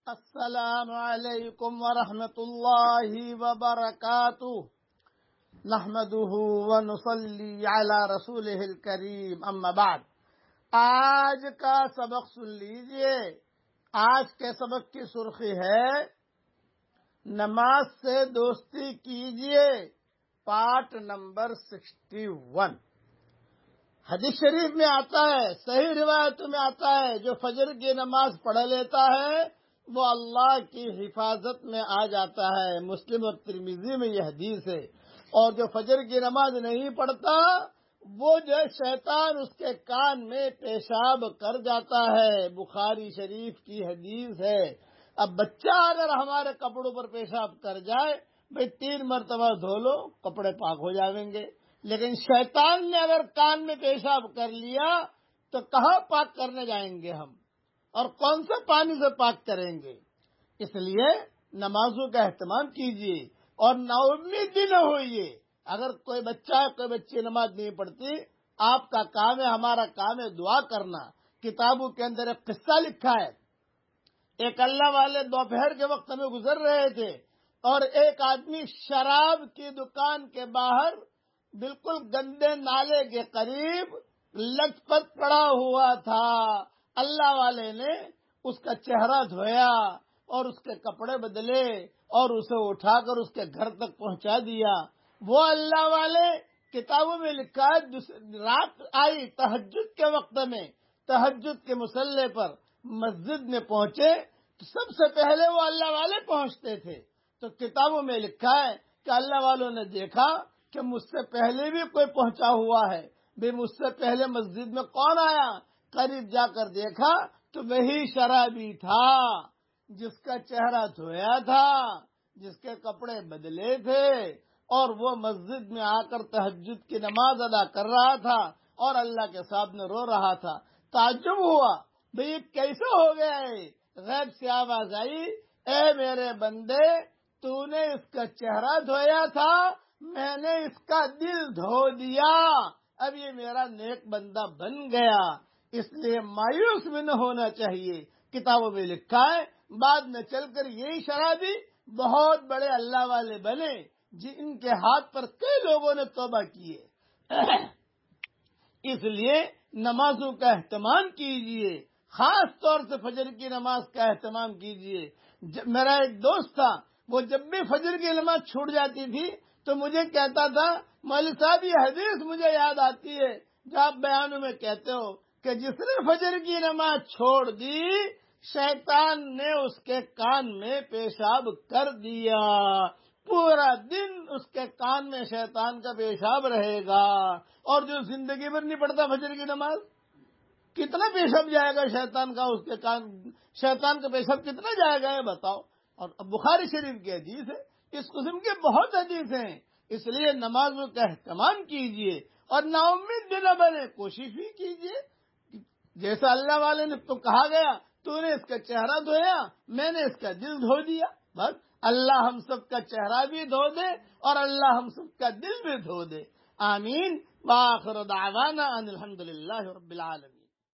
السلام علیکم ورحمۃ اللہ وبرکاتہ نحمده ونصلی علی رسولہ الکریم اما بعد۔ آج کا سبق سن لیجئے۔ آج کے سبق کی سرخی ہے نماز سے دوستی کیجئے، پارٹ نمبر 61۔ حدیث شریف میں آتا ہے، صحیح روایتوں میں آتا ہے، جو فجر کی نماز پڑھ لیتا ہے وہ اللہ کی حفاظت میں آ جاتا ہے۔ مسلم اور ترمذی میں یہ حدیث ہے۔ اور جو فجر کی نماز نہیں پڑھتا وہ جو شیطان اس کے کان میں پیشاب کر جاتا ہے۔ بخاری شریف کی حدیث ہے۔ اب بچہ اگر ہمارے کپڑوں پر پیشاب کر جائے، بھئی 3 مرتبہ دھو لو، کپڑے پاک ہو جائیں گے۔ لیکن شیطان نے اگر کان میں پیشاب کر لیا تو کہاں پاک کرنے جائیں گے ہم، اور کون سے پانی سے پاک کریں گے؟ اس لیے نمازوں کا اہتمام کیجیے اور نا امیدی نہ ہوئیے۔ اگر کوئی بچہ کوئی بچی نماز نہیں پڑھتی، آپ کا کام ہے، ہمارا کام ہے دعا کرنا۔ کتابوں کے اندر ایک قصہ لکھا ہے، ایک اللہ والے دوپہر کے وقت میں گزر رہے تھے اور ایک آدمی شراب کی دکان کے باہر بالکل گندے نالے کے قریب لت پت پڑا ہوا تھا۔ اللہ والے نے اس کا چہرہ دھویا اور اس کے کپڑے بدلے اور اسے اٹھا کر اس کے گھر تک پہنچا دیا۔ وہ اللہ والے کتابوں میں لکھا ہے، رات آئی تہجد کے وقت میں، تہجد کے مصلی پر مسجد میں پہنچے تو سب سے پہلے وہ اللہ والے پہنچتے تھے۔ تو کتابوں میں لکھا ہے کہ اللہ والوں نے دیکھا کہ مجھ سے پہلے بھی کوئی پہنچا ہوا ہے، بھئی مجھ سے پہلے مسجد میں کون آیا؟ قریب جا کر دیکھا تو وہی شرابی تھا، جس کا چہرہ دھویا تھا، جس کے کپڑے بدلے تھے، اور وہ مسجد میں آ کر تہجد کی نماز ادا کر رہا تھا اور اللہ کے سامنے رو رہا تھا۔ تعجب ہوا، بھئی یہ کیسے ہو گیا ہے؟ غیب سے آواز آئی، اے میرے بندے، تو نے اس کا چہرہ دھویا تھا، میں نے اس کا دل دھو دیا، اب یہ میرا نیک بندہ بن گیا۔ اس لیے مایوس بھی نہ ہونا چاہیے۔ کتابوں میں لکھا ہے بعد میں چل کر یہی شرابی بہت بڑے اللہ والے بنے، جن کے ہاتھ پر کئی لوگوں نے توبہ کیے۔ اس لیے نمازوں کا اہتمام کیجیے، خاص طور سے فجر کی نماز کا اہتمام کیجیے۔ میرا ایک دوست تھا، وہ جب بھی فجر کی نماز چھوٹ جاتی تھی تو مجھے کہتا تھا، مولوی صاحب یہ حدیث مجھے یاد آتی ہے جو آپ بیانوں میں کہتے ہو کہ جس نے فجر کی نماز چھوڑ دی شیطان نے اس کے کان میں پیشاب کر دیا، پورا دن اس کے کان میں شیطان کا پیشاب رہے گا۔ اور جو زندگی بھر نہیں پڑتا فجر کی نماز، کتنا پیشاب جائے گا شیطان کا اس کے کان، شیطان کا پیشاب کتنا جائے گا یہ بتاؤ۔ اور بخاری شریف کی حدیث ہے، اس قسم کے بہت حدیث ہیں۔ اس لیے نمازوں کا اہتمام کیجیے اور نا امید بھی نہ بنے، کوشش بھی کیجیے۔ جیسا اللہ والے نے تو کہا گیا، تو نے اس کا چہرہ دھویا، میں نے اس کا دل دھو دیا۔ بس اللہ ہم سب کا چہرہ بھی دھو دے اور اللہ ہم سب کا دل بھی دھو دے۔ آمین۔ وآخر دعوانا ان الحمدللہ رب العالمین۔